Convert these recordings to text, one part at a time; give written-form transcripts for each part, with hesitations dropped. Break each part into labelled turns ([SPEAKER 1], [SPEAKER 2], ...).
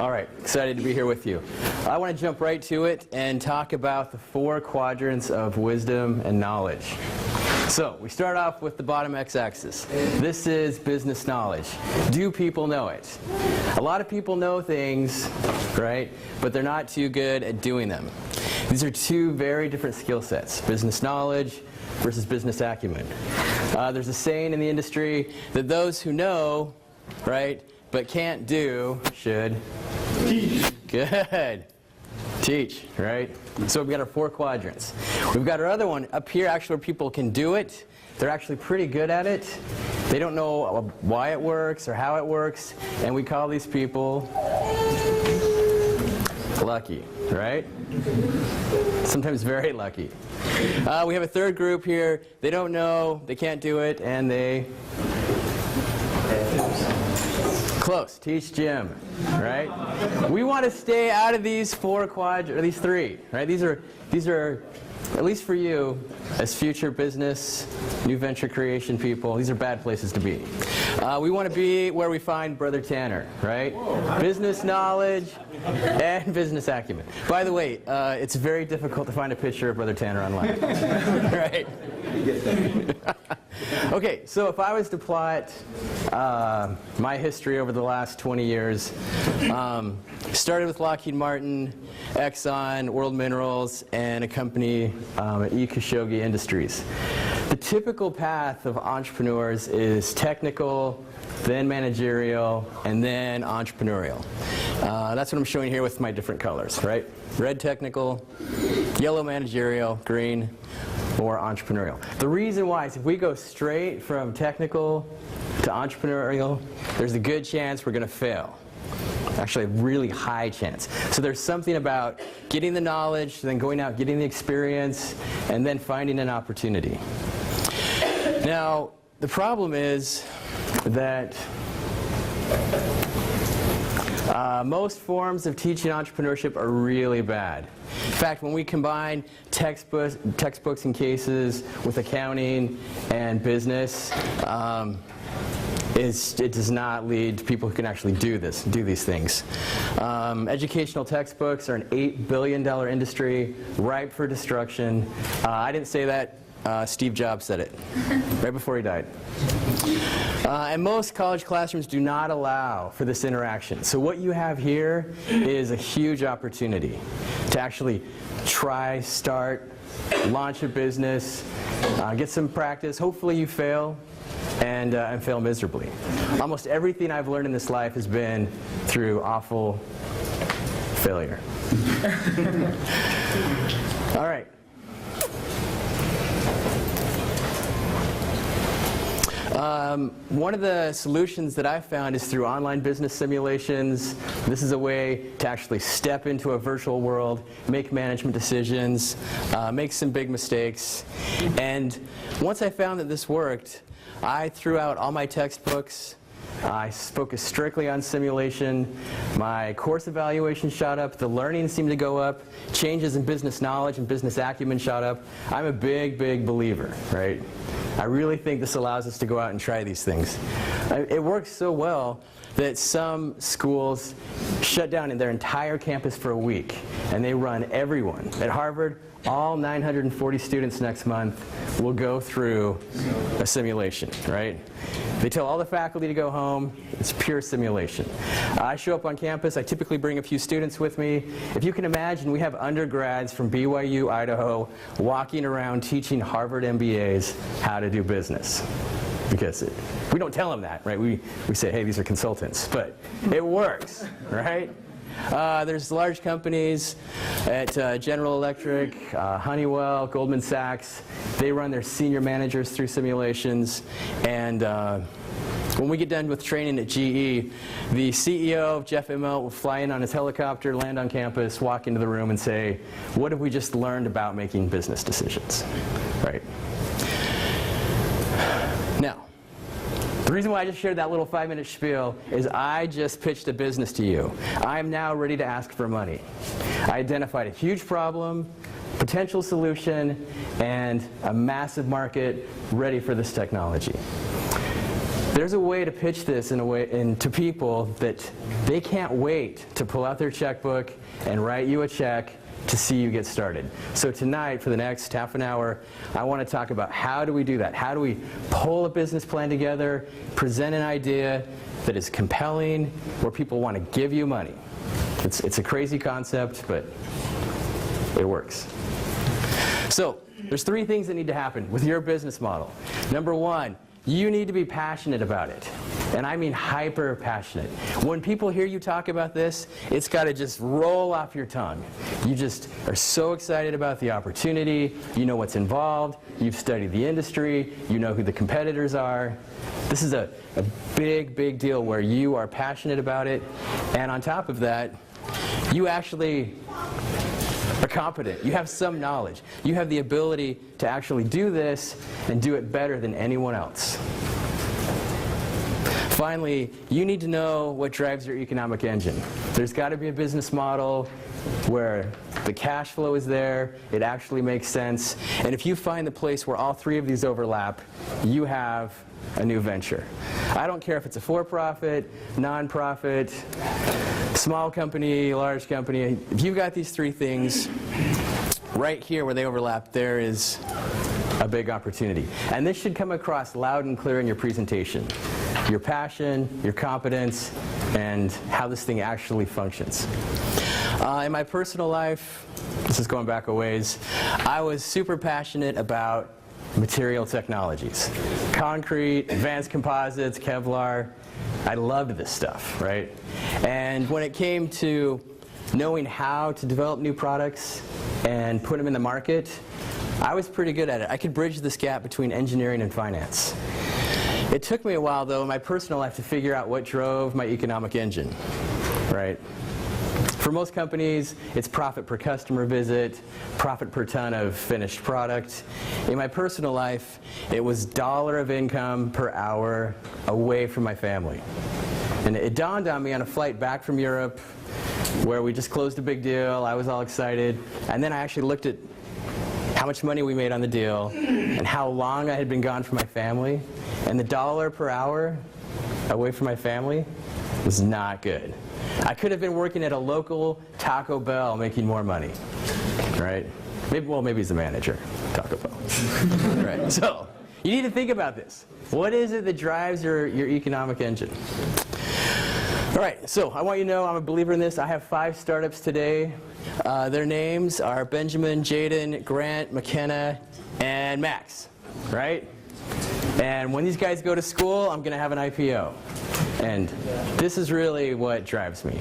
[SPEAKER 1] All right, excited to be here with you. I want to jump right to it and talk about the 4 quadrants of wisdom and knowledge. So we start off with the bottom x-axis. This is business knowledge. Do people know it? A lot of people know things, right? But they're not too good at doing them. These are 2 very different skill sets, business knowledge versus business acumen. There's a saying in the industry that those who know, right, but can't do should teach. Good. Teach, right? So we've got our 4 quadrants. We've got our other one up here, actually, where people can do it. They're actually pretty good at it. They don't know why it works or how it works, and we call these people lucky, right? Sometimes very lucky. We have a third group here. They don't know, they can't do it, and they close. Teach Jim, right? We want to stay out of these 4 quadrants, or these 3, right? These are, at least for you, as future business, new venture creation people, these are bad places to be. We want to be where we find Brother Tanner, right? Business knowledge and business acumen. By the way, it's very difficult to find a picture of Brother Tanner online, right? Okay, so if I was to plot my history over the last 20 years, started with Lockheed Martin, Exxon, World Minerals, and a company at Khashoggi Industries. The typical path of entrepreneurs is technical, then managerial, and then entrepreneurial. That's what I'm showing here with my different colors, right? Red technical, yellow managerial, green or entrepreneurial. The reason why is if we go straight from technical to entrepreneurial, there's a good chance we're going to fail. Actually, a really high chance. So there's something about getting the knowledge, then going out, getting the experience, and then finding an opportunity. Now, the problem is that most forms of teaching entrepreneurship are really bad. In fact, when we combine textbooks and cases with accounting and business, it does not lead to people who can actually do these things. Educational textbooks are an $8 billion industry, ripe for destruction. I didn't say that. Steve Jobs said it right before he died. And most college classrooms do not allow for this interaction. So what you have here is a huge opportunity to actually try, start, launch a business, get some practice. Hopefully you fail and fail miserably. Almost everything I've learned in this life has been through awful failure. All right. One of the solutions that I've found is through online business simulations. This is a way to actually step into a virtual world, make management decisions, make some big mistakes. And once I found that this worked, I threw out all my textbooks. I focused strictly on simulation. My course evaluation shot up. The learning seemed to go up. Changes in business knowledge and business acumen shot up. I'm a big, big believer, right? I really think this allows us to go out and try these things. It works so well that some schools shut down their entire campus for a week, and they run everyone. At Harvard, all 940 students next month will go through a simulation, right? They tell all the faculty to go home. It's pure simulation. I show up on campus. I typically bring a few students with me. If you can imagine, we have undergrads from BYU, Idaho, walking around teaching Harvard MBAs how to do business. Because we don't tell them that, right? We say, hey, these are consultants. But it works, right? There's large companies at General Electric, Honeywell, Goldman Sachs. They run their senior managers through simulations. And when we get done with training at GE, the CEO, Jeff Immelt, will fly in on his helicopter, land on campus, walk into the room and say, what have we just learned about making business decisions, right? Now, the reason why I just shared that little 5-minute spiel is I just pitched a business to you. I'm now ready to ask for money. I identified a huge problem, potential solution, and a massive market ready for this technology. there's a way to pitch this to people that they can't wait to pull out their checkbook and write you a check to see you get started. So tonight, for the next half an hour, I want to talk about how do we do that? How do we pull a business plan together, present an idea that is compelling, where people want to give you money. It's a crazy concept, but it works. So there's 3 things that need to happen with your business model. Number 1, you need to be passionate about it. And I mean hyper passionate. When people hear you talk about this, it's got to just roll off your tongue. You just are so excited about the opportunity. You know what's involved. You've studied the industry. You know who the competitors are. This is a big, big deal where you are passionate about it. And on top of that, you actually are competent. You have some knowledge. You have the ability to actually do this and do it better than anyone else. Finally, you need to know what drives your economic engine. There's got to be a business model where the cash flow is there, it actually makes sense, and if you find the place where all 3 of these overlap, you have a new venture. I don't care if it's a for-profit, non-profit, small company, large company. If you've got these 3 things right here where they overlap, there is a big opportunity. And this should come across loud and clear in your presentation. Your passion, your competence, and how this thing actually functions. In my personal life, this is going back a ways, I was super passionate about material technologies. Concrete, advanced composites, Kevlar. I loved this stuff, right? And when it came to knowing how to develop new products and put them in the market, I was pretty good at it. I could bridge this gap between engineering and finance. It took me a while, though, in my personal life to figure out what drove my economic engine, right? For most companies, it's profit per customer visit, profit per ton of finished product. In my personal life, it was dollar of income per hour away from my family. And it dawned on me on a flight back from Europe where we just closed a big deal. I was all excited. And then I actually looked at how much money we made on the deal and how long I had been gone from my family. And the dollar per hour away from my family was not good. I could have been working at a local Taco Bell making more money, right? Maybe he's the manager, Taco Bell. Right. So you need to think about this. What is it that drives your economic engine? All right, so I want you to know I'm a believer in this. I have 5 startups today. Their names are Benjamin, Jaden, Grant, McKenna, and Max, right? And when these guys go to school, I'm going to have an IPO. And this is really what drives me.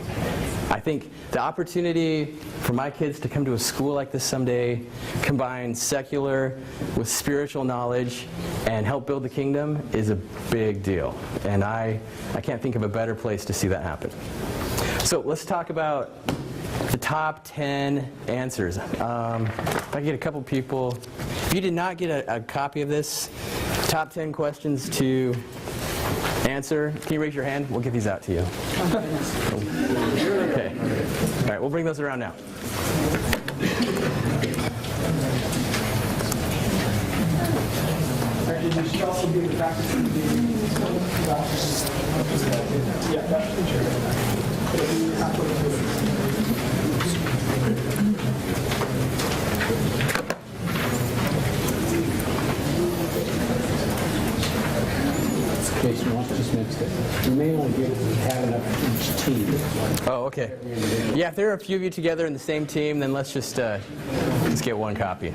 [SPEAKER 1] I think the opportunity for my kids to come to a school like this someday, combine secular with spiritual knowledge, and help build the kingdom is a big deal. And I can't think of a better place to see that happen. So let's talk about the top 10 answers. If I can get a couple people. If you did not get a copy of this, top 10 questions to answer. Can you raise your hand? We'll get these out to you. Okay. All right, we'll bring those around now.
[SPEAKER 2] You should also be the practice of
[SPEAKER 3] Jason Walsh just mixed it. You may only have enough for each team.
[SPEAKER 1] Oh, okay. Yeah, if there are a few of you together in the same team, then let's just get one copy.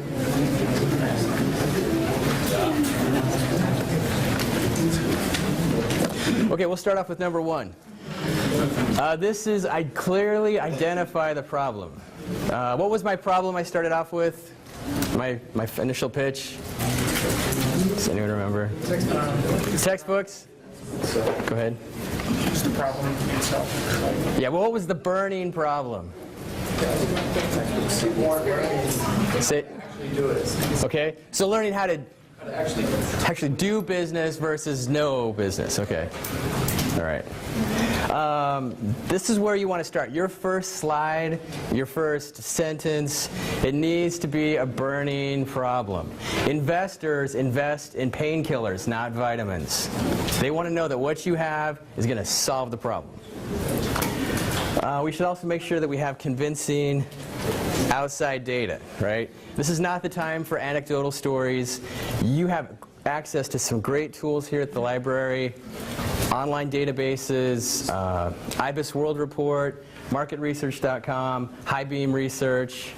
[SPEAKER 1] Okay, we'll start off with number 1. I clearly identify the problem. What was my problem I started off with? My initial pitch? Does anyone remember? Textbooks? Go ahead.
[SPEAKER 2] just the problem itself.
[SPEAKER 1] Yeah, well, what was the burning problem? Say, okay, so learning how to actually do business versus no business, okay. All right. This is where you want to start. Your first slide, your first sentence, it needs to be a burning problem. Investors invest in painkillers, not vitamins. They want to know that what you have is going to solve the problem. We should also make sure that we have convincing outside data, right? This is not the time for anecdotal stories. You have access to some great tools here at the library. Online databases, IBIS World Report, MarketResearch.com, Highbeam Research.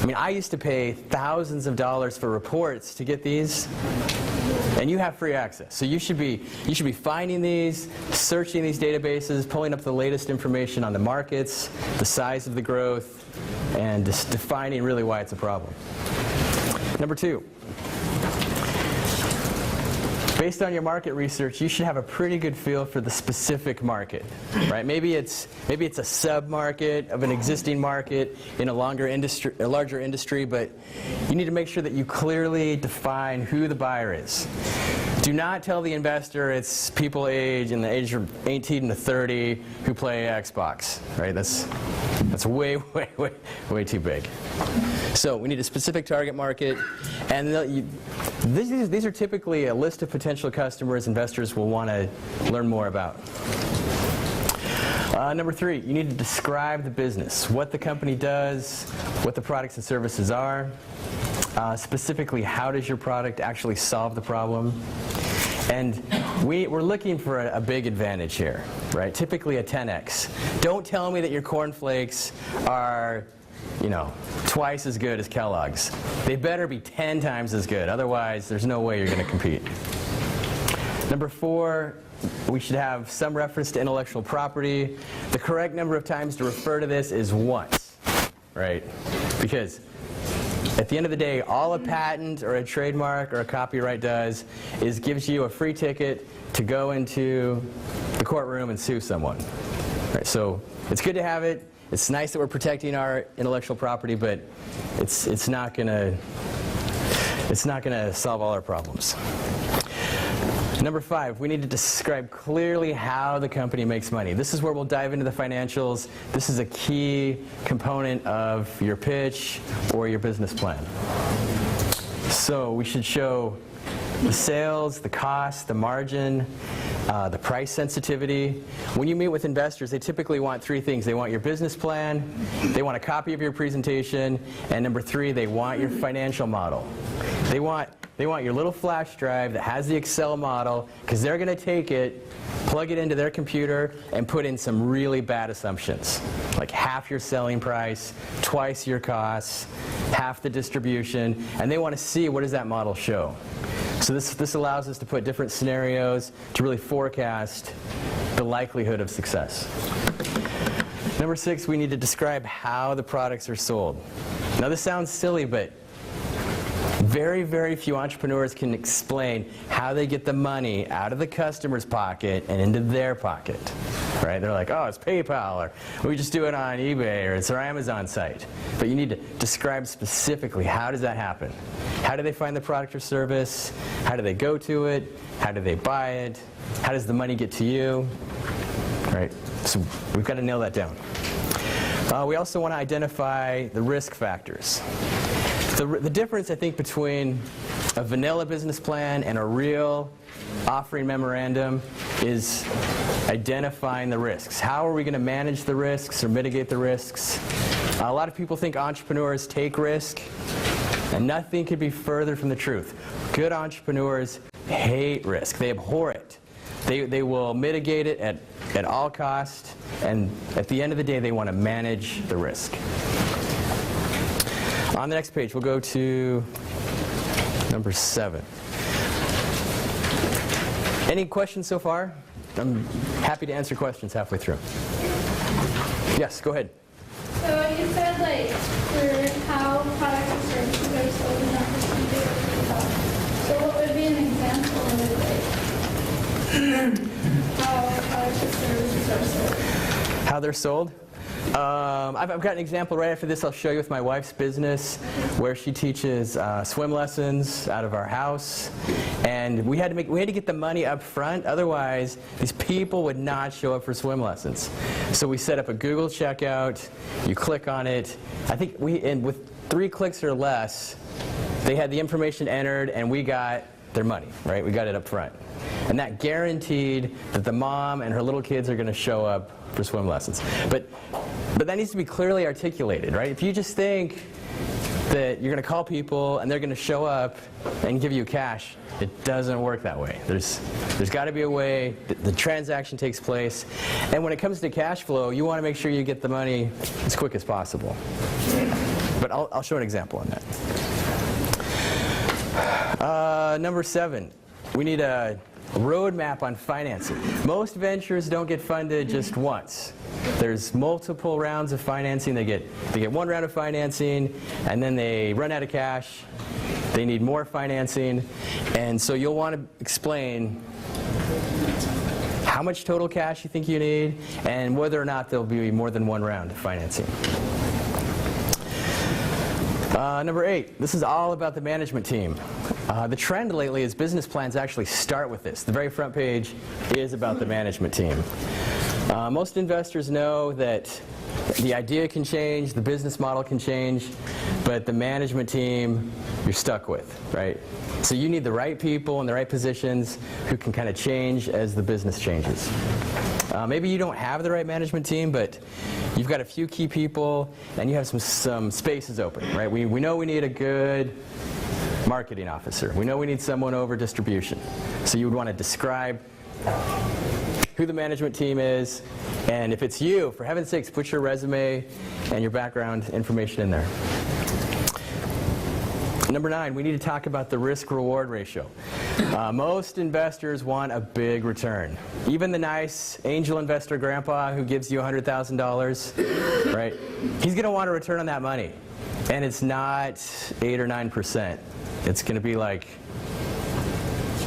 [SPEAKER 1] I mean, I used to pay thousands of dollars for reports to get these, and you have free access. So you should be finding these, searching these databases, pulling up the latest information on the markets, the size of the growth, and just defining really why it's a problem. Number 2. Based on your market research, you should have a pretty good feel for the specific market, right? Maybe it's a sub-market of an existing market in a larger industry, but you need to make sure that you clearly define who the buyer is. Do not tell the investor it's people in the age of 18 to 30 who play Xbox, right? That's way too big. So we need a specific target market, and these are typically a list of potential customers investors will want to learn more about. Number 3, you need to describe the business, what the company does, what the products and services are. Specifically, how does your product actually solve the problem? And we're looking for a big advantage here, right? Typically a 10x. Don't tell me that your cornflakes are, twice as good as Kellogg's. They better be 10 times as good. Otherwise, there's no way you're going to compete. Number 4, we should have some reference to intellectual property. The correct number of times to refer to this is once, right? Because at the end of the day, all a patent or a trademark or a copyright does is gives you a free ticket to go into the courtroom and sue someone. Right, so it's good to have it. It's nice that we're protecting our intellectual property, but it's not gonna solve all our problems. Number 5, we need to describe clearly how the company makes money. This is where we'll dive into the financials. This is a key component of your pitch or your business plan. So we should show the sales, the cost, the margin, the price sensitivity. When you meet with investors, they typically want 3 things. They want your business plan, they want a copy of your presentation, and number 3, they want your financial model. They want your little flash drive that has the Excel model, because they're going to take it, plug it into their computer, and put in some really bad assumptions. Like half your selling price, twice your costs, half the distribution, and they want to see what does that model show. So this allows us to put different scenarios to really forecast the likelihood of success. Number 6, we need to describe how the products are sold. Now this sounds silly, but very, very few entrepreneurs can explain how they get the money out of the customer's pocket and into their pocket. Right? They're like, oh, it's PayPal, or we just do it on eBay, or it's our Amazon site. But you need to describe specifically, how does that happen? How do they find the product or service? How do they go to it? How do they buy it? How does the money get to you? Right? So we've got to nail that down. We also want to identify the risk factors. The difference, I think, between a vanilla business plan and a real offering memorandum is identifying the risks. How are we going to manage the risks or mitigate the risks? A lot of people think entrepreneurs take risk, and nothing could be further from the truth. Good entrepreneurs hate risk. They abhor it. They will mitigate it at all costs, and at the end of the day, they want to manage the risk. On the next page, we'll go to number 7. Any questions so far? I'm happy to answer questions halfway through. Yes, go ahead.
[SPEAKER 4] So you said, for how products and services are sold in that procedure. So what would be an example of how products and services are sold?
[SPEAKER 1] How they're sold? I've got an example right after this I'll show you with my wife's business where she teaches swim lessons out of our house. And we had to get the money up front, otherwise these people would not show up for swim lessons. So we set up a Google checkout, you click on it. I think with 3 clicks or less, they had the information entered and we got their money, right? We got it up front. And that guaranteed that the mom and her little kids are going to show up for swim lessons. But that needs to be clearly articulated, right? If you just think that you're going to call people and they're going to show up and give you cash, it doesn't work that way. There's got to be a way that the transaction takes place. And when it comes to cash flow, you want to make sure you get the money as quick as possible. But I'll show an example on that. Number 7, we need a roadmap on financing. Most ventures don't get funded just once. There's multiple rounds of financing. They get 1 round of financing, and then they run out of cash. They need more financing, and so you'll want to explain how much total cash you think you need, and whether or not there'll be more than 1 round of financing. Number 8, this is all about the management team. The trend lately is business plans actually start with this. The very front page is about the management team. Most investors know that the idea can change, the business model can change, but the management team you're stuck with, right? So you need the right people in the right positions who can kind of change as the business changes. Maybe you don't have the right management team, but you've got a few key people and you have some spaces open, right? We know we need a good marketing officer. We know we need someone over distribution. So you would want to describe who the management team is, and if it's you, for heaven's sakes, put your resume and your background information in there. Number 9, we need to talk about the risk-reward ratio. Most investors want a big return. Even the nice angel investor grandpa who gives you $100,000, right? He's going to want a return on that money. And it's not 8 or 9%. It's going to be like,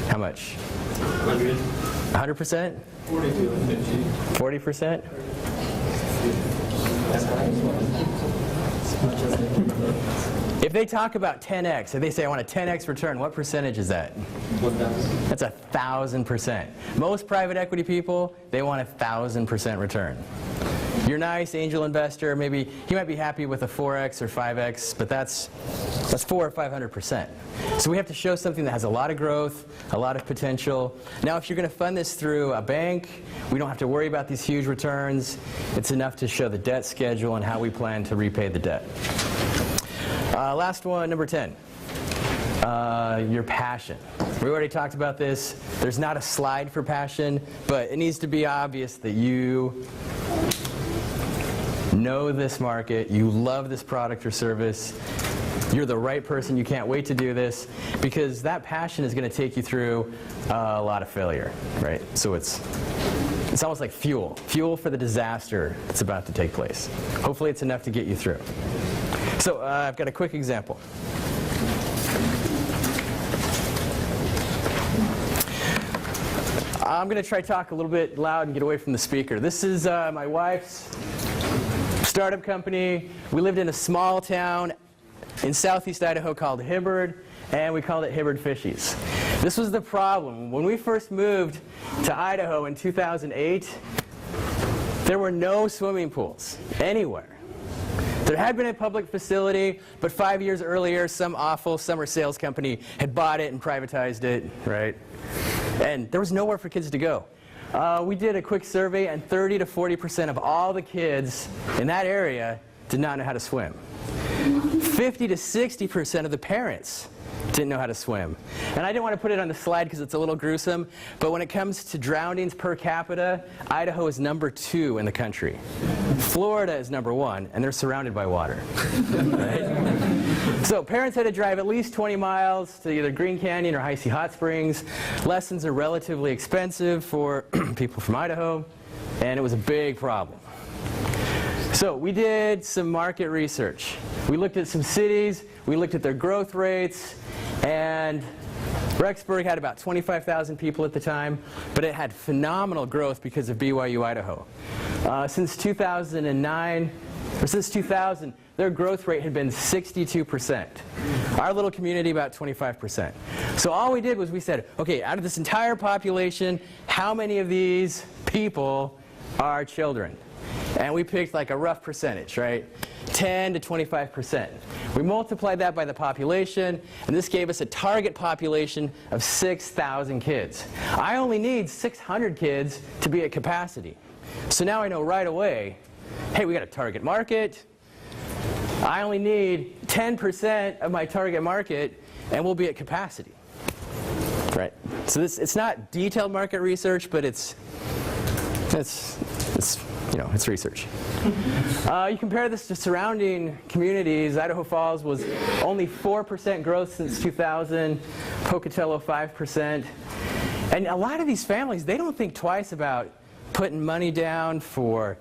[SPEAKER 1] how much?
[SPEAKER 5] 100.
[SPEAKER 1] 100%?
[SPEAKER 5] 40 to 50.
[SPEAKER 1] 40%? If they talk about 10x, if they say I want a 10x return, what percentage is that?
[SPEAKER 5] 1,000.
[SPEAKER 1] That's 1,000%. Most private equity people, they want 1,000% return. Your nice angel investor, maybe he might be happy with a 4x or 5x, but that's 400 or 500%. So we have to show something that has a lot of growth, a lot of potential. Now, if you're going to fund this through a bank, we don't have to worry about these huge returns. It's enough to show the debt schedule and how we plan to repay the debt. Last one, number 10. Your passion. We already talked about this. There's not a slide for passion, but it needs to be obvious that you know this market, you love this product or service, you're the right person, you can't wait to do this, because that passion is going to take you through a lot of failure, right? So it's almost like fuel for the disaster that's about to take place. Hopefully it's enough to get you through. So I've got a quick example. I'm going to try to talk a little bit loud and get away from the speaker. This is my wife's startup company. We lived in a small town in southeast Idaho called Hibbard, and we called it Hibbard Fishies. This was the problem. When we first moved to Idaho in 2008, there were no swimming pools anywhere. There had been a public facility, but 5 years earlier, some awful summer sales company had bought it and privatized it, right? And there was nowhere for kids to go. We did a quick survey, and 30 to 40% of all the kids in that area did not know how to swim. 50 to 60% of the parents didn't know how to swim. And I didn't want to put it on the slide because it's a little gruesome, but when it comes to drownings per capita, Idaho is number 2 in the country. Florida is number 1, and they're surrounded by water. Right? So parents had to drive at least 20 miles to either Green Canyon or Icy Hot Springs. Lessons are relatively expensive for people from Idaho, and it was a big problem. So we did some market research. We looked at some cities, we looked at their growth rates, and Rexburg had about 25,000 people at the time, but it had phenomenal growth because of BYU, Idaho. Since 2009, or since 2000, their growth rate had been 62%. Our little community, about 25%. So all we did was we said, okay, out of this entire population, how many of these people are children? And we picked like a rough percentage, right? 10 to 25%. We multiplied that by the population, and this gave us a target population of 6,000 kids. I only need 600 kids to be at capacity. So now I know right away, hey, we got a target market. I only need 10% of my target market, and we'll be at capacity. Right? So it's not detailed market research, but it's research. You compare this to surrounding communities. Idaho Falls was only 4% growth since 2000. Pocatello 5%. And a lot of these families, they don't think twice about putting money down for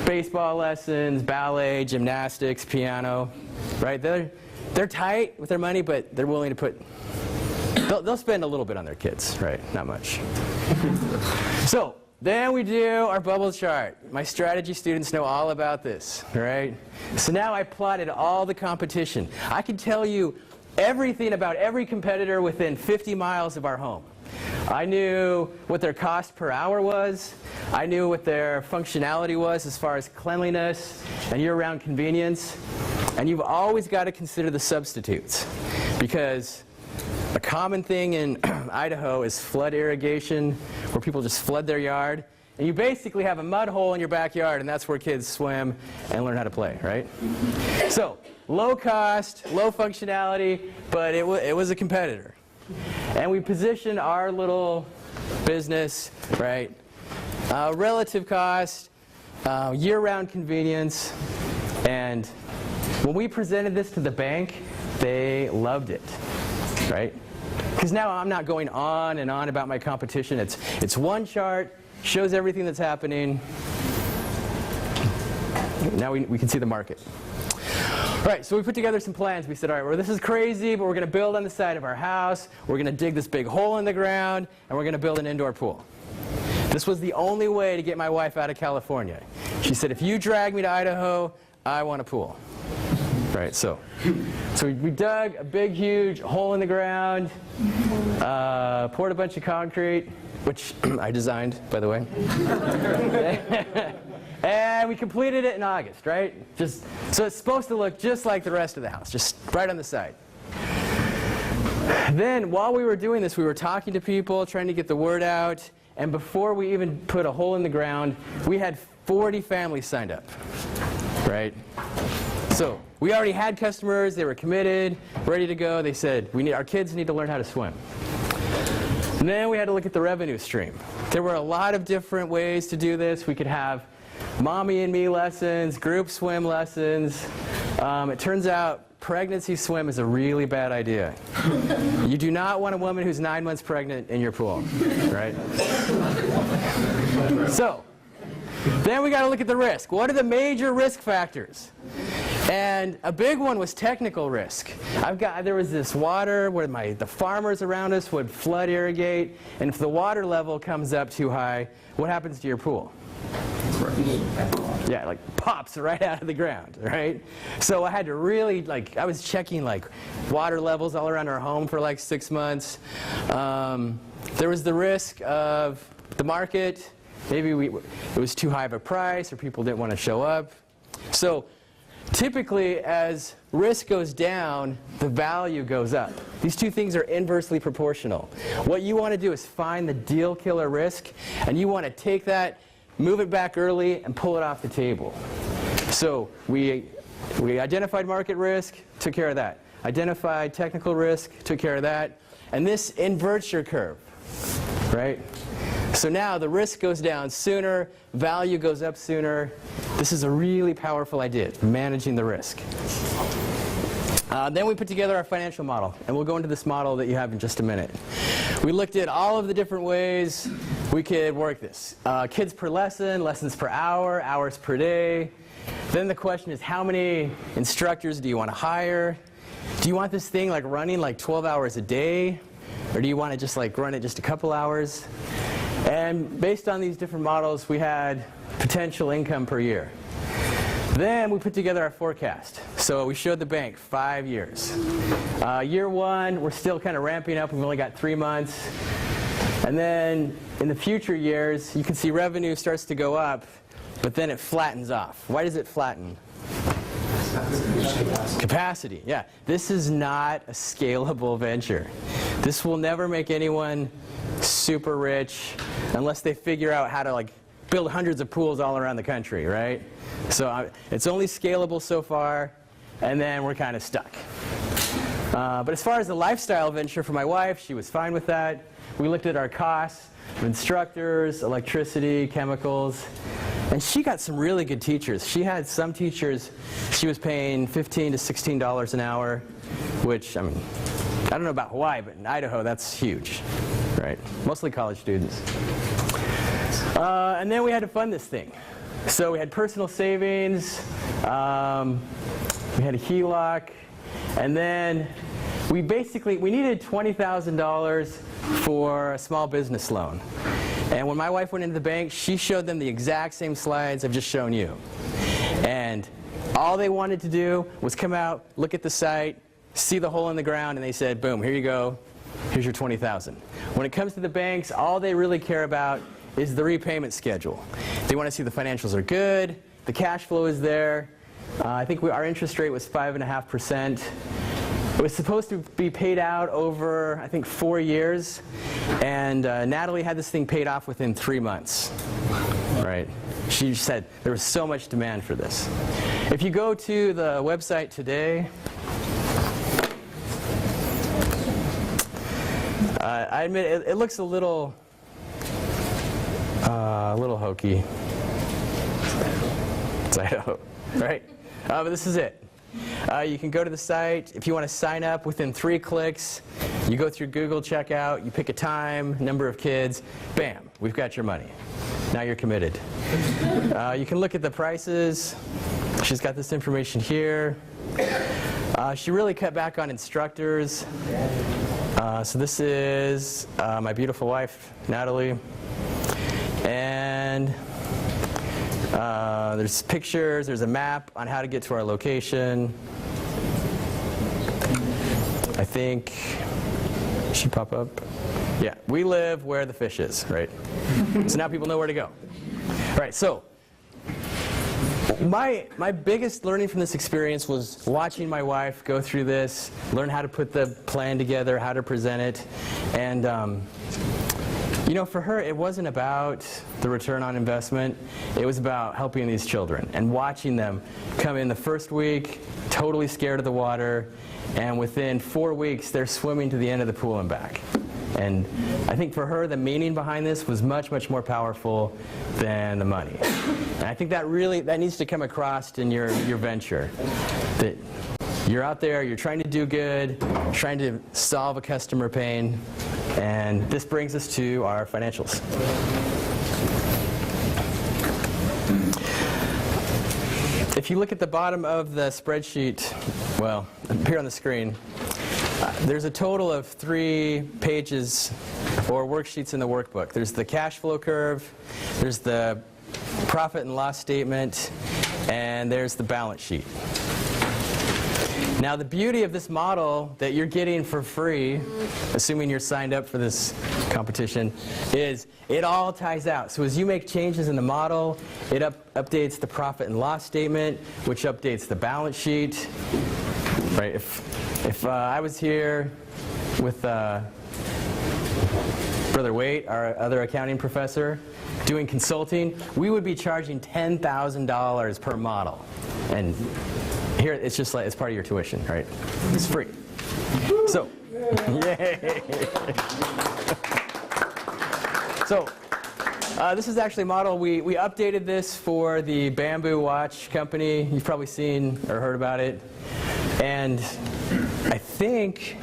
[SPEAKER 1] baseball lessons, ballet, gymnastics, piano, right? They're tight with their money, but they're willing to put, they'll spend a little bit on their kids, right? Not much. So then we do our bubble chart. My strategy students know all about this, right? So now I plotted all the competition. I can tell you everything about every competitor within 50 miles of our home. I knew what their cost per hour was. I knew what their functionality was as far as cleanliness and year-round convenience. And you've always got to consider the substitutes, because a common thing in Idaho is flood irrigation, where people just flood their yard. And you basically have a mud hole in your backyard, and that's where kids swim and learn how to play, right? So low cost, low functionality, but it was a competitor. And we positioned our little business, right? Relative cost, year-round convenience, and when we presented this to the bank, they loved it, right? Because now I'm not going on and on about my competition. It's one chart, shows everything that's happening. Now we can see the market. All right, so we put together some plans. We said, all right, well, this is crazy, but we're going to build on the side of our house. We're going to dig this big hole in the ground, and we're going to build an indoor pool. This was the only way to get my wife out of California. She said, if you drag me to Idaho, I want a pool. Right, so we dug a big, huge hole in the ground, poured a bunch of concrete, which I designed, by the way. And we completed it in August, right? So it's supposed to look just like the rest of the house, just right on the side. Then, while we were doing this, we were talking to people, trying to get the word out. And before we even put a hole in the ground, we had 40 families signed up, right? So we already had customers. They were committed, ready to go. They said, our kids need to learn how to swim. And then we had to look at the revenue stream. There were a lot of different ways to do this. We could have mommy and me lessons, group swim lessons. It turns out pregnancy swim is a really bad idea. You do not want a woman who's 9 months pregnant in your pool, right? So then we got to look at the risk. What are the major risk factors? And a big one was technical risk. There was this water where the farmers around us would flood irrigate, and if the water level comes up too high, what happens to your pool? Yeah, like pops right out of the ground, right? So I had to really, I was checking water levels all around our home for 6 months. There was the risk of the market. Maybe it was too high of a price, or people didn't want to show up. So typically, as risk goes down, the value goes up. These two things are inversely proportional. What you want to do is find the deal killer risk, and you want to take that, move it back early, and pull it off the table. So we identified market risk, took care of that. Identified technical risk, took care of that. And this inverts your curve, right? So now the risk goes down sooner, value goes up sooner. This is a really powerful idea, managing the risk. Then we put together our financial model, and we'll go into this model that you have in just a minute. We looked at all of the different ways we could work this. Kids per lesson, lessons per hour, hours per day. Then the question is, how many instructors do you want to hire? Do you want this thing running 12 hours a day? Or do you want to just like run it just a couple hours? And based on these different models, we had potential income per year. Then we put together our forecast. So we showed the bank 5 years. Year 1, we're still kind of ramping up. We've only got 3 months. And then in the future years, you can see revenue starts to go up, but then it flattens off. Why does it flatten? Capacity, yeah. This is not a scalable venture. This will never make anyone super rich unless they figure out how to like build hundreds of pools all around the country, right? So it's only scalable so far, and then we're kind of stuck. But as far as the lifestyle venture for my wife, she was fine with that. We looked at our costs of instructors, electricity, chemicals, and she got some really good teachers. She had some teachers she was paying $15 to $16 an hour, which, I mean, I don't know about Hawaii, but in Idaho, that's huge, right? Mostly college students. And then we had to fund this thing. So we had personal savings, we had a HELOC, and then we needed $20,000 for a small business loan. And when my wife went into the bank, she showed them the exact same slides I've just shown you. And all they wanted to do was come out, look at the site, see the hole in the ground, and they said, boom, here you go, here's your $20,000. When it comes to the banks, all they really care about is the repayment schedule. They want to see the financials are good, the cash flow is there. I think our interest rate was 5.5%. It was supposed to be paid out over, I think, 4 years, and Natalie had this thing paid off within 3 months, right? She said there was so much demand for this. If you go to the website today, I admit it looks a little hokey. It's Idaho, right? But this is it. You can go to the site. If you want to sign up within 3 clicks, you go through Google checkout, you pick a time, number of kids, bam, we've got your money. Now you're committed. You can look at the prices. She's got this information here. She really cut back on instructors. So this is my beautiful wife, Natalie. And there's pictures, there's a map on how to get to our location. I think, it should pop up. Yeah, we live where the fish is, right? So now people know where to go. All right, so my biggest learning from this experience was watching my wife go through this, learn how to put the plan together, how to present it. And you know, for her, it wasn't about the return on investment. It was about helping these children and watching them come in the first week, totally scared of the water, and within 4 weeks, they're swimming to the end of the pool and back. And I think for her, the meaning behind this was much, much more powerful than the money. And I think that needs to come across in your venture. That you're out there, you're trying to do good, trying to solve a customer pain, and this brings us to our financials. If you look at the bottom of the spreadsheet, well, up here on the screen, there's a total of 3 pages or worksheets in the workbook. There's the cash flow curve, there's the profit and loss statement, and there's the balance sheet. Now, the beauty of this model that you're getting for free, assuming you're signed up for this competition, is it all ties out. So as you make changes in the model, it updates the profit and loss statement, which updates the balance sheet. Right? If I was here with Brother Waite, our other accounting professor, doing consulting, we would be charging $10,000 per model. And here, it's just like, it's part of your tuition, right? It's free. So, yay! So, this is actually a model. We updated this for the Bamboo watch company. You've probably seen or heard about it. And I think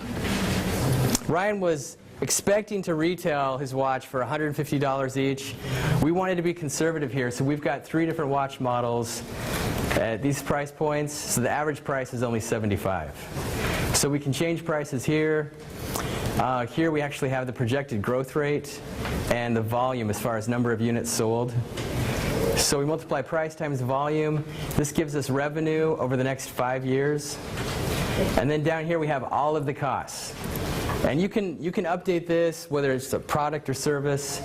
[SPEAKER 1] Ryan was expecting to retail his watch for $150 each. We wanted to be conservative here, so we've got 3 different watch models at these price points, so the average price is only $75. So we can change prices here. Here we actually have the projected growth rate and the volume as far as number of units sold. So we multiply price times volume. This gives us revenue over the next 5 years. And then down here we have all of the costs. And you can update this, whether it's a product or service.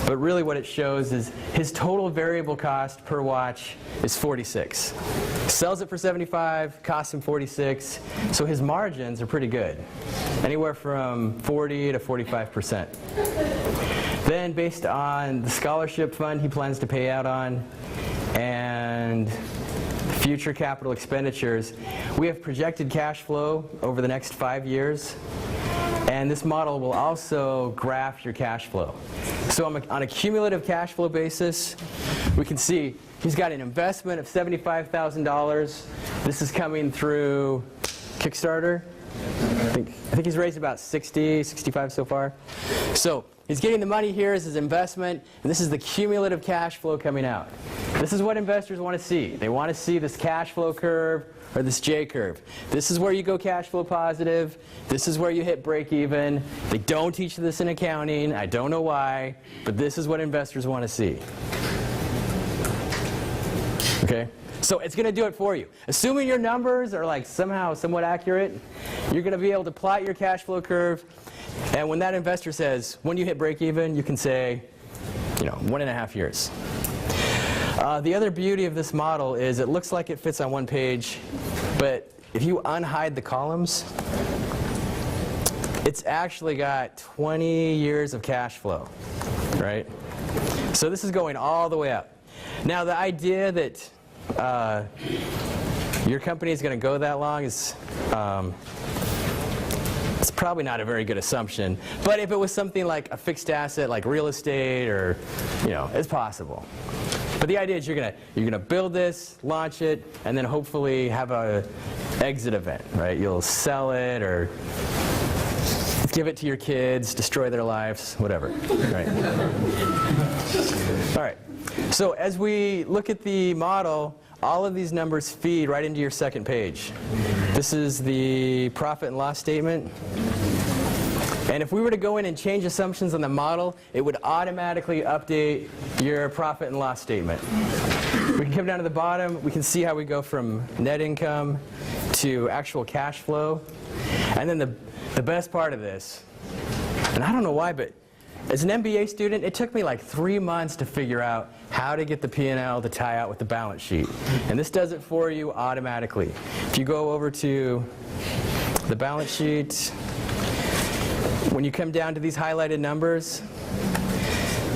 [SPEAKER 1] But really what it shows is his total variable cost per watch is 46. Sells it for 75, costs him 46. So his margins are pretty good. Anywhere from 40 to 45%. Then based on the scholarship fund he plans to pay out on and future capital expenditures, we have projected cash flow over the next 5 years. And this model will also graph your cash flow. So on a cumulative cash flow basis, we can see he's got an investment of $75,000. This is coming through Kickstarter. I think he's raised about 60, 65 so far. So he's getting the money here as his investment, and this is the cumulative cash flow coming out. This is what investors want to see. They want to see this cash flow curve or this J curve. This is where you go cash flow positive. This is where you hit break even. They don't teach this in accounting. I don't know why, but this is what investors want to see. Okay? So it's going to do it for you. Assuming your numbers are like somehow somewhat accurate, you're going to be able to plot your cash flow curve. And when that investor says, when you hit break even, you can say, 1.5 years. The other beauty of this model is it looks like it fits on one page, but if you unhide the columns, it's actually got 20 years of cash flow, right? So this is going all the way up. Now the idea that your company is going to go that long is it's probably not a very good assumption. But if it was something like a fixed asset, like real estate, or it's possible. But the idea is you're gonna build this, launch it, and then hopefully have a exit event, right? You'll sell it or give it to your kids, destroy their lives, whatever. Right? All right. So as we look at the model, all of these numbers feed right into your second page. This is the profit and loss statement. And if we were to go in and change assumptions on the model, it would automatically update your profit and loss statement. We can come down to the bottom. We can see how we go from net income to actual cash flow. And then the best part of this, and I don't know why, but as an MBA student, it took me like 3 months to figure out how to get the P&L to tie out with the balance sheet. And this does it for you automatically. If you go over to the balance sheet, when you come down to these highlighted numbers,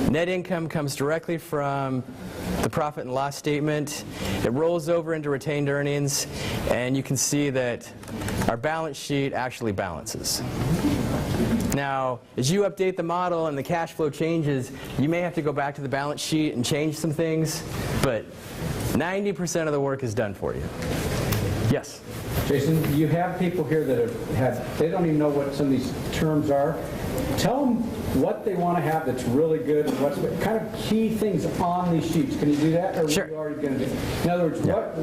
[SPEAKER 1] net income comes directly from the profit and loss statement. It rolls over into retained earnings, and you can see that our balance sheet actually balances. Now, as you update the model and the cash flow changes, you may have to go back to the balance sheet and change some things, but 90% of the work is done for you. Yes?
[SPEAKER 3] Jason, you have people here that they don't even know what some of these terms are. Tell them what they want to have that's really good and what kind of key things on these sheets. Can you do that? Or
[SPEAKER 1] Sure.
[SPEAKER 3] are we already going to do? In other words, what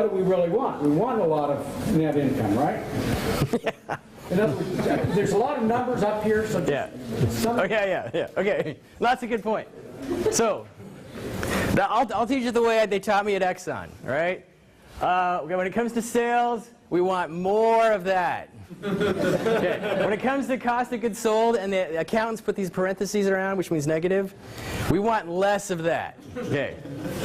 [SPEAKER 3] do we really want? We want a lot of net income, right? Yeah. In other words, there's a lot of numbers up here, so
[SPEAKER 1] Yeah. Okay. That's a good point. So, I'll teach you the way they taught me at Exxon, all right? When it comes to sales, we want more of that. Okay. When it comes to cost of goods sold, and the accountants put these parentheses around, which means negative, we want less of that. Okay.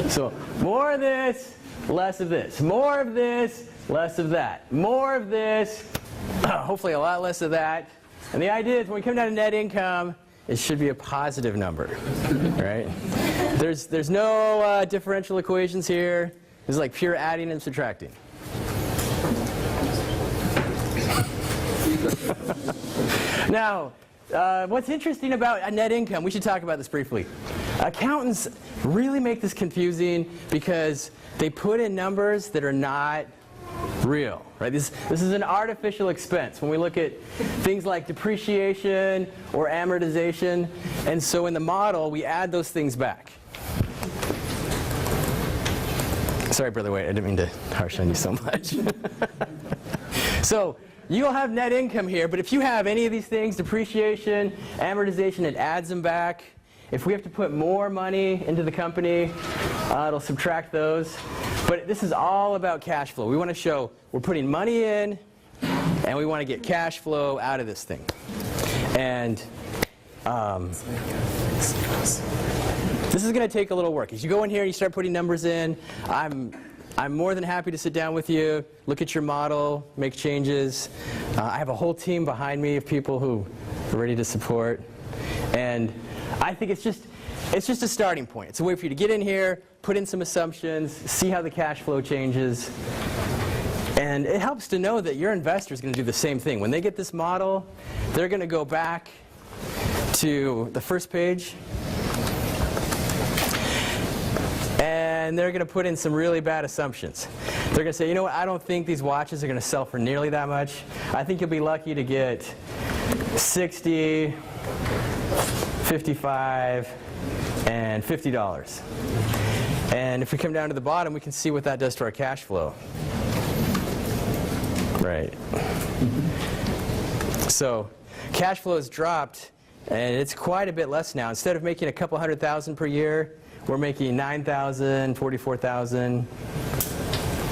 [SPEAKER 1] So more of this, less of this. More of this, less of that. More of this, hopefully a lot less of that. And the idea is when we come down to net income, it should be a positive number, right? There's no differential equations here. This is like pure adding and subtracting. Now, what's interesting about a net income, we should talk about this briefly. Accountants really make this confusing because they put in numbers that are not real, right? This is an artificial expense when we look at things like depreciation or amortization. And so in the model, we add those things back. Sorry, Brother Wade, I didn't mean to harsh on you so much. So you'll have net income here, but if you have any of these things, depreciation, amortization, it adds them back. If we have to put more money into the company, it'll subtract those. But this is all about cash flow. We want to show we're putting money in, and we want to get cash flow out of this thing. And this is going to take a little work. As you go in here and you start putting numbers in, I'm more than happy to sit down with you, look at your model, make changes. I have a whole team behind me of people who are ready to support. And I think it's just a starting point. It's a way for you to get in here, put in some assumptions, see how the cash flow changes. And it helps to know that your investor is going to do the same thing. When they get this model, they're going to go back to the first page, and they're going to put in some really bad assumptions. They're going to say, you know what, I don't think these watches are going to sell for nearly that much. I think you'll be lucky to get 60, 55, and $50. And if we come down to the bottom, we can see what that does to our cash flow. Right. So cash flow has dropped, and it's quite a bit less now. Instead of making a couple $100,000 per year, we're making $9,000, $44,000.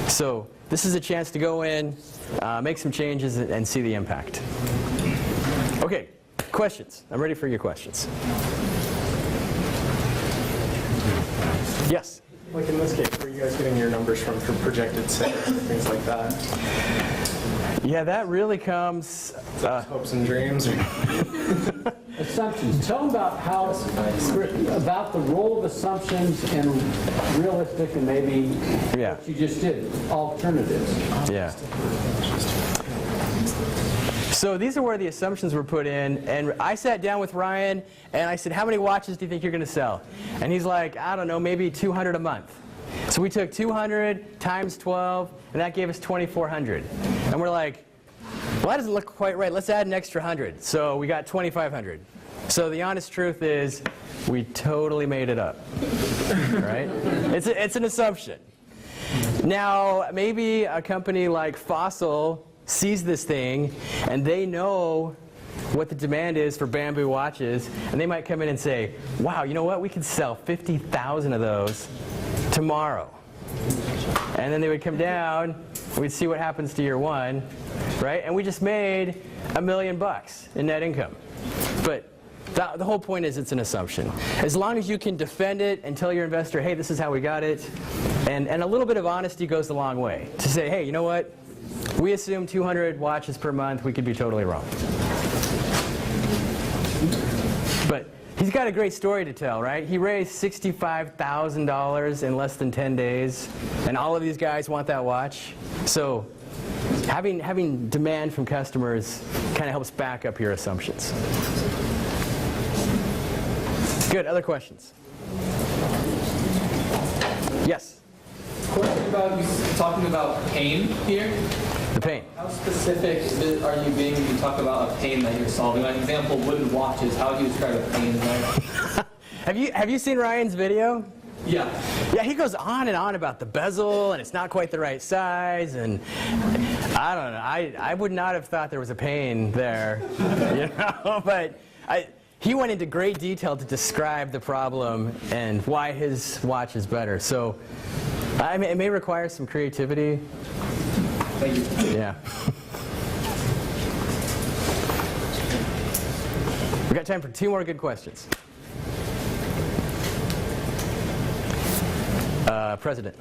[SPEAKER 1] So this is a chance to go in, make some changes, and see the impact. Okay, questions. I'm ready for your questions. Yes?
[SPEAKER 6] Like in this case, were you guys getting your numbers from projected sales and things like that?
[SPEAKER 1] Yeah, that really comes...
[SPEAKER 6] hopes and dreams?
[SPEAKER 3] Assumptions. Tell them about about the role of assumptions and realistic and maybe what you just did, alternatives.
[SPEAKER 1] Yeah. So these are where the assumptions were put in, and I sat down with Ryan and I said, how many watches do you think you're going to sell? And he's like, I don't know, maybe 200 a month. So we took 200 times 12, and that gave us 2,400. And we're like, well, that doesn't look quite right. Let's add an extra 100. So we got 2,500. So the honest truth is, we totally made it up. Right? It's an assumption. Now, maybe a company like Fossil sees this thing, and they know what the demand is for bamboo watches, and they might come in and say, wow, you know what? We could sell 50,000 of those tomorrow. And then they would come down, we'd see what happens to year one, right? And we just made $1 million in net income. But the whole point is it's an assumption. As long as you can defend it and tell your investor, hey, this is how we got it, and a little bit of honesty goes a long way. To say, hey, you know what? We assume 200 watches per month. We could be totally wrong. But he's got a great story to tell, right? He raised $65,000 in less than 10 days, and all of these guys want that watch. So having demand from customers kind of helps back up your assumptions. Good. Other questions? Yes?
[SPEAKER 5] Question about you talking about pain here.
[SPEAKER 1] The pain.
[SPEAKER 5] How specific are you being when you talk about a pain that you're solving? Like example, wooden watches. How would you describe a pain in there?
[SPEAKER 1] Have you seen Ryan's video?
[SPEAKER 5] Yeah.
[SPEAKER 1] Yeah, he goes on and on about the bezel, and it's not quite the right size, and I don't know. I would not have thought there was a pain there, you know. But he went into great detail to describe the problem and why his watch is better. So it may require some creativity.
[SPEAKER 5] Thank you.
[SPEAKER 1] Yeah. We got time for 2 more good questions. President.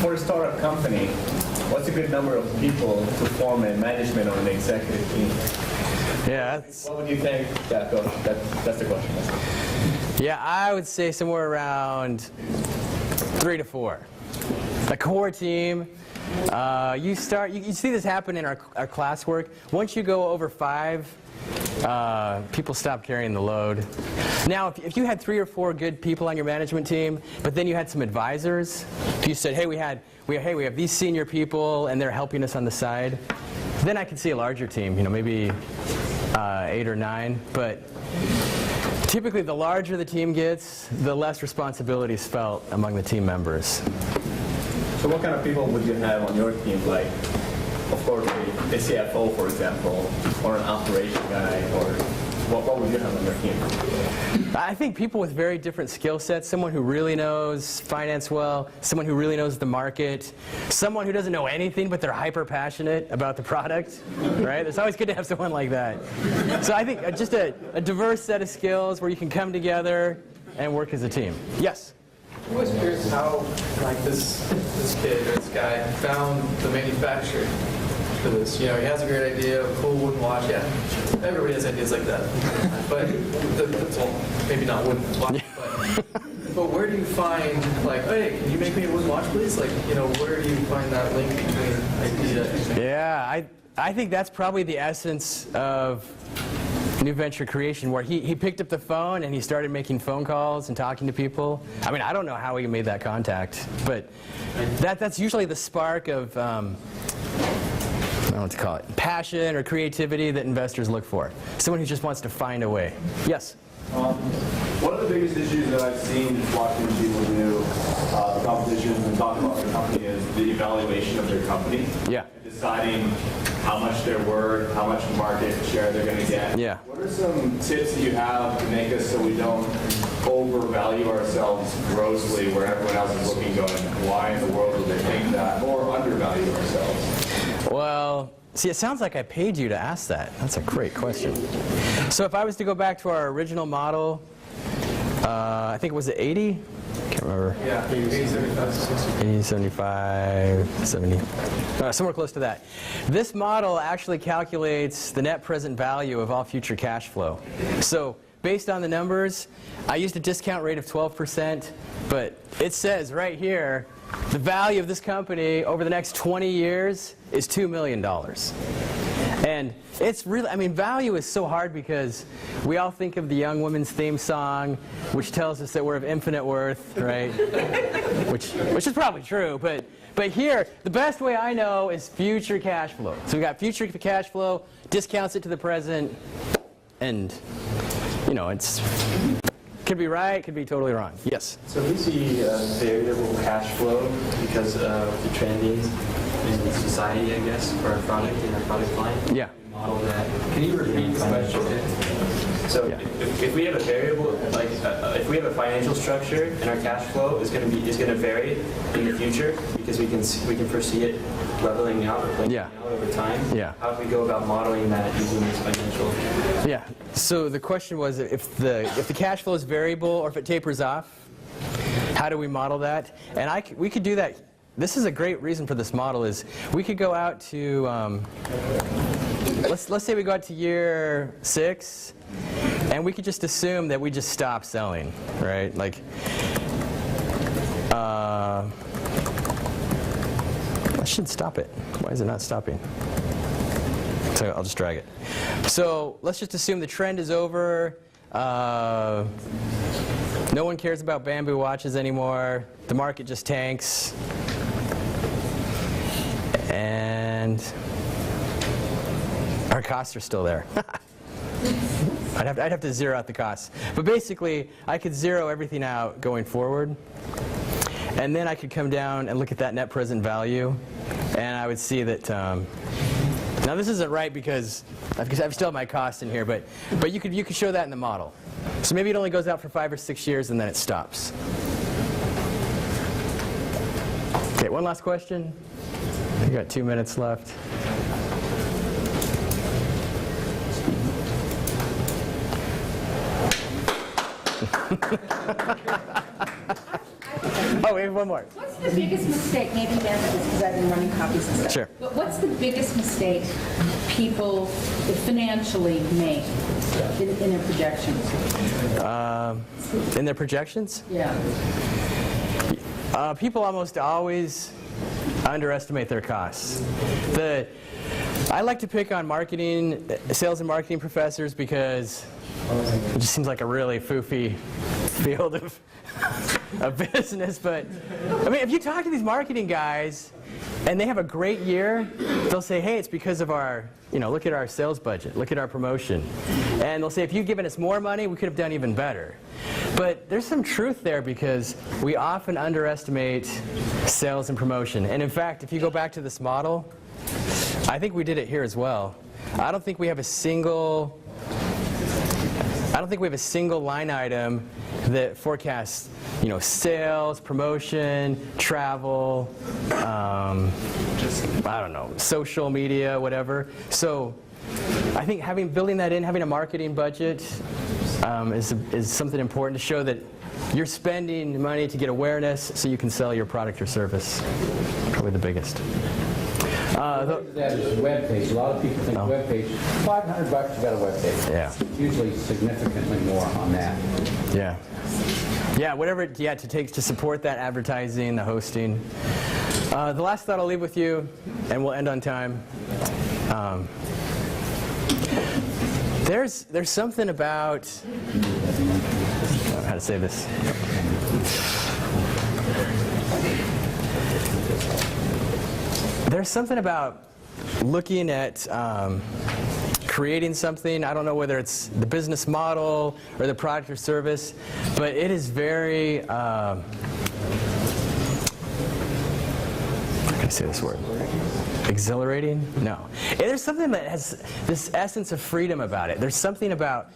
[SPEAKER 7] For a startup company, what's a good number of people to form a management or an executive team?
[SPEAKER 1] Yeah.
[SPEAKER 7] What would you think? Yeah, go. That's the question.
[SPEAKER 1] Yeah, I would say somewhere around 3 to 4. A core team. You see this happen in our classwork. Once you go over 5, people stop carrying the load. Now, if you had 3 or 4 good people on your management team, but then you had some advisors, if you said, hey, we have these senior people and they're helping us on the side, then I could see a larger team, you know, maybe 8 or 9. But typically, the larger the team gets, the less responsibility is felt among the team members.
[SPEAKER 7] So what kind of people would you have on your team? Like, of course, a CFO, for example, or an operation guy, or what would you have on your team?
[SPEAKER 1] I think people with very different skill sets, someone who really knows finance well, someone who really knows the market, someone who doesn't know anything but they're hyper passionate about the product, right? It's always good to have someone like that. So I think just a diverse set of skills where you can come together and work as a team. Yes?
[SPEAKER 5] I'm always curious how, like, this kid or this guy found the manufacturer for this. You know, he has a great idea, a cool wooden watch. Yeah, everybody has ideas like that. But, well, maybe not wooden watch, but where do you find, like, hey, can you make me a wooden watch, please? Like, you know, where do you find that link between idea?
[SPEAKER 1] Yeah, I think that's probably the essence of new venture creation, where he picked up the phone and he started making phone calls and talking to people. I mean, I don't know how he made that contact, but that's usually the spark of, I don't know what to call it, passion or creativity that investors look for. Someone who just wants to find a way. Yes?
[SPEAKER 8] One of the biggest issues that I've seen just watching people do the competitions and talk about their company is the evaluation of their company.
[SPEAKER 1] Yeah.
[SPEAKER 8] Deciding how much they're worth, how much market share they're going to get.
[SPEAKER 1] Yeah.
[SPEAKER 8] What are some tips that you have to make us so we don't overvalue ourselves grossly where everyone else is looking going, why in the world would they think that, or undervalue ourselves?
[SPEAKER 1] Well, see, it sounds like I paid you to ask that. That's a great question. So if I was to go back to our original model, I think it was 80? Can't remember.
[SPEAKER 5] Yeah, 80, 75, 60.
[SPEAKER 1] 80, 75, 70, somewhere close to that. This model actually calculates the net present value of all future cash flow. So based on the numbers, I used a discount rate of 12%, but it says right here, the value of this company over the next 20 years is $2 million. And it's really, I mean, value is so hard because we all think of the Young Women's theme song, which tells us that we're of infinite worth, right? which is probably true, but here, the best way I know is future cash flow. So we've got future cash flow, discounts it to the present, and, you know, it's could be right, could be totally wrong. Yes?
[SPEAKER 9] So we see variable cash flow because of the trending in society, I guess, for our product and our product line.
[SPEAKER 1] Yeah.
[SPEAKER 9] Model that. Can you repeat the question? So
[SPEAKER 1] Yeah.
[SPEAKER 9] if we have a variable, like if we have a financial structure and our cash flow is going to vary in the future because we can foresee it leveling out or playing out over time.
[SPEAKER 1] Yeah.
[SPEAKER 9] How do we go about modeling that using this financial?
[SPEAKER 1] Yeah. So the question was, if the cash flow is variable or if it tapers off, how do we model that? And we could do that. This is a great reason for this model is we could go out to let's say we go out to year 6, and we could just assume that we just stop selling, right? Like, I should stop it. Why is it not stopping? So I'll just drag it. So let's just assume the trend is over. No one cares about bamboo watches anymore. The market just tanks. And our costs are still there. I'd have to zero out the costs. But basically, I could zero everything out going forward. And then I could come down and look at that net present value. And I would see that, now this isn't right because I've still my cost in here, but you could show that in the model. So maybe it only goes out for 5 or 6 years and then it stops. Okay, one last question. We've got 2 minutes left. Oh, we have one more.
[SPEAKER 10] What's the biggest mistake, maybe you answer this because I've been running copies and stuff.
[SPEAKER 1] Sure.
[SPEAKER 10] But what's the biggest mistake people financially make in their projections?
[SPEAKER 1] In their projections?
[SPEAKER 10] Yeah.
[SPEAKER 1] People almost always underestimate their costs. I like to pick on sales and marketing professors because it just seems like a really foofy field of business. But I mean, if you talk to these marketing guys and they have a great year, they'll say, hey, it's because of our, look at our sales budget, look at our promotion. And they'll say, if you'd given us more money, we could have done even better. But there's some truth there because we often underestimate sales and promotion. And in fact, if you go back to this model, I think we did it here as well. I don't think we have a single line item that forecasts, sales, promotion, travel, I don't know, social media, whatever. So I think building that in, having a marketing budget is something important to show that you're spending money to get awareness so you can sell your product or service. Probably the biggest.
[SPEAKER 3] That is web page. A lot of people think web page, $500 you got a web page.
[SPEAKER 1] Yeah.
[SPEAKER 3] It's usually significantly more on that.
[SPEAKER 1] Yeah. Yeah, whatever it takes to support that advertising, the hosting. The last thought I'll leave with you, and we'll end on time. There's something about, I don't know how to say this. There's something about looking at creating something. I don't know whether it's the business model or the product or service, but it is very, how can I say this word? Exhilarating? No. There's something that has this essence of freedom about it. There's something about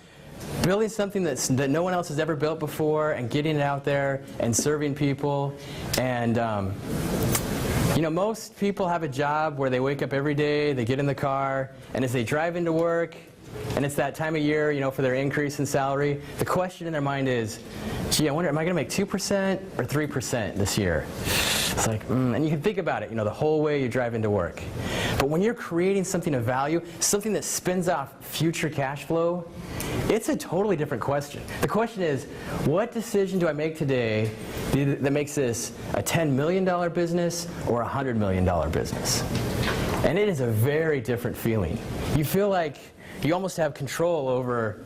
[SPEAKER 1] building something that no one else has ever built before and getting it out there and serving people. And most people have a job where they wake up every day, they get in the car, and as they drive into work, and it's that time of year, for their increase in salary, the question in their mind is, gee, I wonder, am I going to make 2% or 3% this year? It's like, and you can think about it, the whole way you drive into work. But when you're creating something of value, something that spins off future cash flow, it's a totally different question. The question is, what decision do I make today that makes this a $10 million business or a $100 million business? And it is a very different feeling. You feel like you almost have control over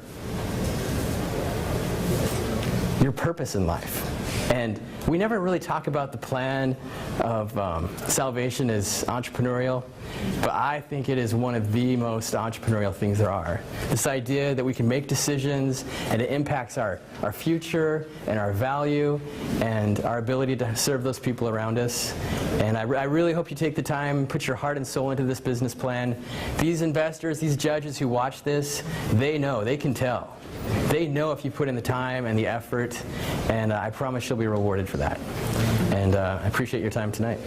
[SPEAKER 1] your purpose in life. And we never really talk about the plan of salvation as entrepreneurial, but I think it is one of the most entrepreneurial things there are. This idea that we can make decisions and it impacts our future and our value and our ability to serve those people around us. And I really hope you take the time, put your heart and soul into this business plan. These investors, these judges who watch this, they know, they can tell. They know if you put in the time and the effort, and I promise you'll be rewarded for that. And I appreciate your time tonight.